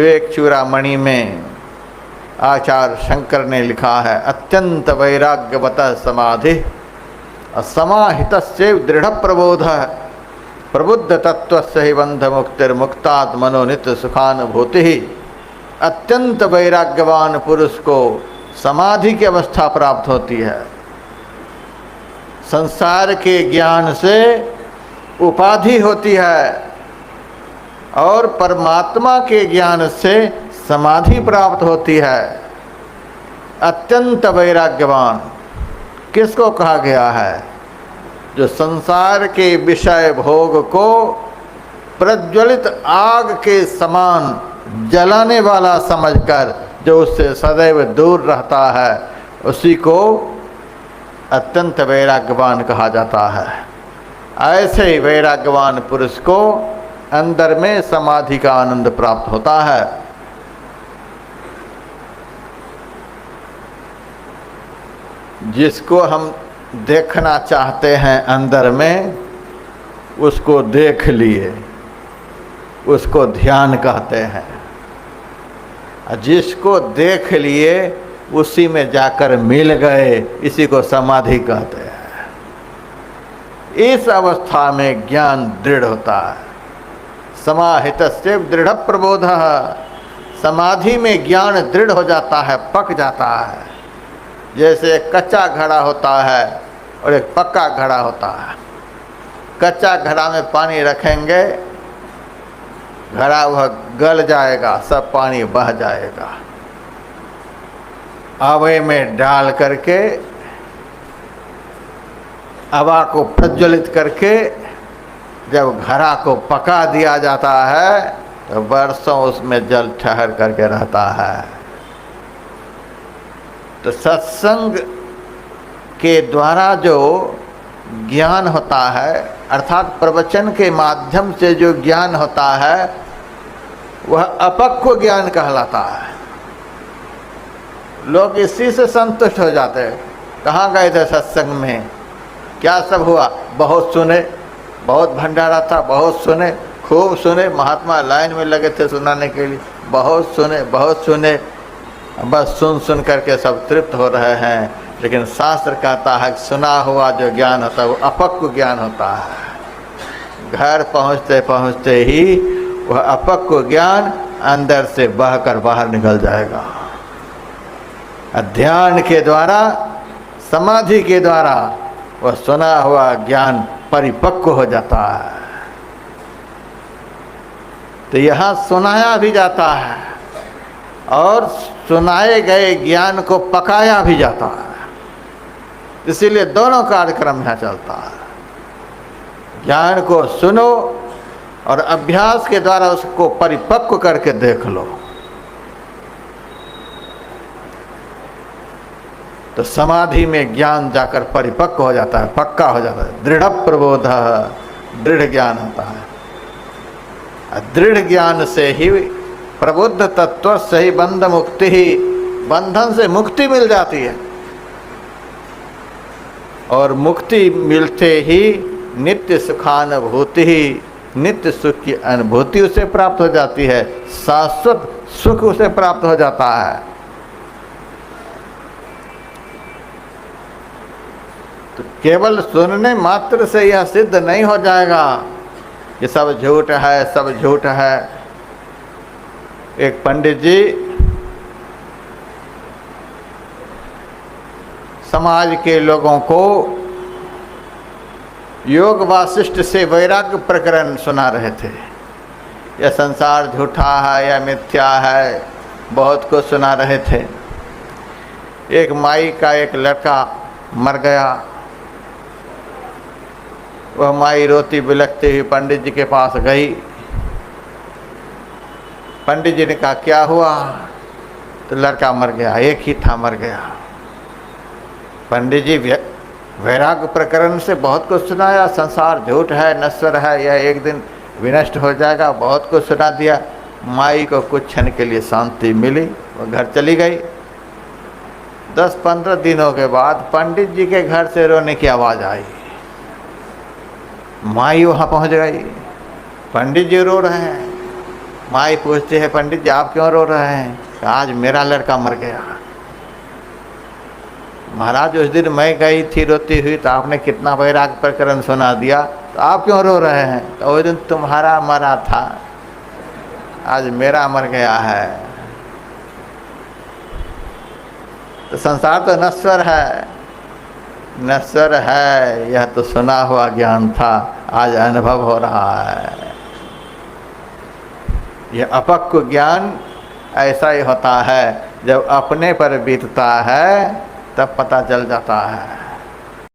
विवेक चूड़ामणि में आचार्य शंकर ने लिखा है, अत्यंत वैराग्यवतः समाधि समाहितस्य दृढ़ प्रबोध प्रबुद्ध तत्वस्य ही बंध मुक्तिर्मुक्तात् मनोनित सुखानुभूति। अत्यंत वैराग्यवान पुरुष को समाधि की अवस्था प्राप्त होती है। संसार के ज्ञान से उपाधि होती है और परमात्मा के ज्ञान से समाधि प्राप्त होती है। अत्यंत वैराग्यवान किसको कहा गया है? जो संसार के विषय भोग को प्रज्वलित आग के समान जलाने वाला समझकर जो उससे सदैव दूर रहता है, उसी को अत्यंत वैराग्यवान कहा जाता है। ऐसे ही वैराग्यवान पुरुष को अंदर में समाधि का आनंद प्राप्त होता है। जिसको हम देखना चाहते हैं अंदर में, उसको देख लिए, उसको ध्यान कहते हैं। जिसको देख लिए उसी में जाकर मिल गए, इसी को समाधि कहते हैं। इस अवस्था में ज्ञान दृढ़ होता है। समाहितस्य दृढ़ प्रबोध, समाधि में ज्ञान दृढ़ हो जाता है, पक जाता है। जैसे एक कच्चा घड़ा होता है और एक पक्का घड़ा होता है। कच्चा घड़ा में पानी रखेंगे, घड़ा वह गल जाएगा, सब पानी बह जाएगा। आवे में डाल करके हवा को प्रज्वलित करके जब घड़ा को पका दिया जाता है तो वर्षों उसमें जल ठहर करके रहता है। तो सत्संग के द्वारा जो ज्ञान होता है, अर्थात प्रवचन के माध्यम से जो ज्ञान होता है, वह अपक्व ज्ञान कहलाता है। लोग इसी से संतुष्ट हो जाते हैं। कहाँ गए थे सत्संग में, क्या सब हुआ? बहुत सुने, बहुत भंडारा था, बहुत सुने, खूब सुने। महात्मा लाइन में लगे थे सुनाने के लिए, बहुत सुने, बहुत सुने। बस सुन सुन करके सब तृप्त हो रहे हैं। लेकिन शास्त्र कहता है कि सुना हुआ जो ज्ञान होता है वो अपक्व ज्ञान होता है। घर पहुँचते पहुँचते ही वह अपक्व ज्ञान अंदर से बहकर बाहर निकल जाएगा। ध्यान के द्वारा, समाधि के द्वारा वह सुना हुआ ज्ञान परिपक्व हो जाता है। तो यहाँ सुनाया भी जाता है और सुनाए गए ज्ञान को पकाया भी जाता है। इसीलिए दोनों कार्यक्रम यहाँ चलता है। ज्ञान को सुनो और अभ्यास के द्वारा उसको परिपक्व करके देख लो। तो समाधि में ज्ञान जाकर परिपक्व हो जाता है, पक्का हो जाता है। दृढ़ प्रबोध, दृढ़ ज्ञान होता है। दृढ़ ज्ञान से ही प्रबुद्ध तत्व से ही बंध मुक्ति, ही बंधन से मुक्ति मिल जाती है। और मुक्ति मिलते ही नित्य सुखानुभूति, ही नित्य सुख की अनुभूति उसे प्राप्त हो जाती है। शाश्वत सुख उसे प्राप्त हो जाता है। तो केवल सुनने मात्र से यह सिद्ध नहीं हो जाएगा कि सब झूठ है, सब झूठ है। एक पंडित जी समाज के लोगों को योग वासिष्ठ से वैराग्य प्रकरण सुना रहे थे। यह संसार झूठा है या मिथ्या है, बहुत कुछ सुना रहे थे। एक माई का एक लड़का मर गया। वह माई रोती बिलखती हुई पंडित जी के पास गई। पंडित जी ने कहा क्या हुआ? तो लड़का मर गया, एक ही था, मर गया। पंडित जी वैराग्य प्रकरण से बहुत कुछ सुनाया। संसार झूठ है, नश्वर है, यह एक दिन विनष्ट हो जाएगा, बहुत कुछ सुना दिया। माई को कुछ क्षण के लिए शांति मिली, वो घर चली गई। 10-15 दिनों के बाद पंडित जी के घर से रोने की आवाज़ आई। माई वहाँ पहुँच गई, पंडित जी रो रहे हैं। माई पूछती है, पंडित जी आप क्यों रो रहे हैं? आज मेरा लड़का मर गया। महाराज उस दिन मैं गई थी रोती हुई तो आपने कितना वैराग प्रकरण सुना दिया, तो आप क्यों रो रहे हैं? तो उस दिन तुम्हारा मरा था, आज मेरा मर गया है। तो संसार तो नश्वर है, नश्वर है, यह तो सुना हुआ ज्ञान था, आज अनुभव हो रहा है। यह अपक्व ज्ञान ऐसा ही होता है, जब अपने पर बीतता है तब पता चल जाता है।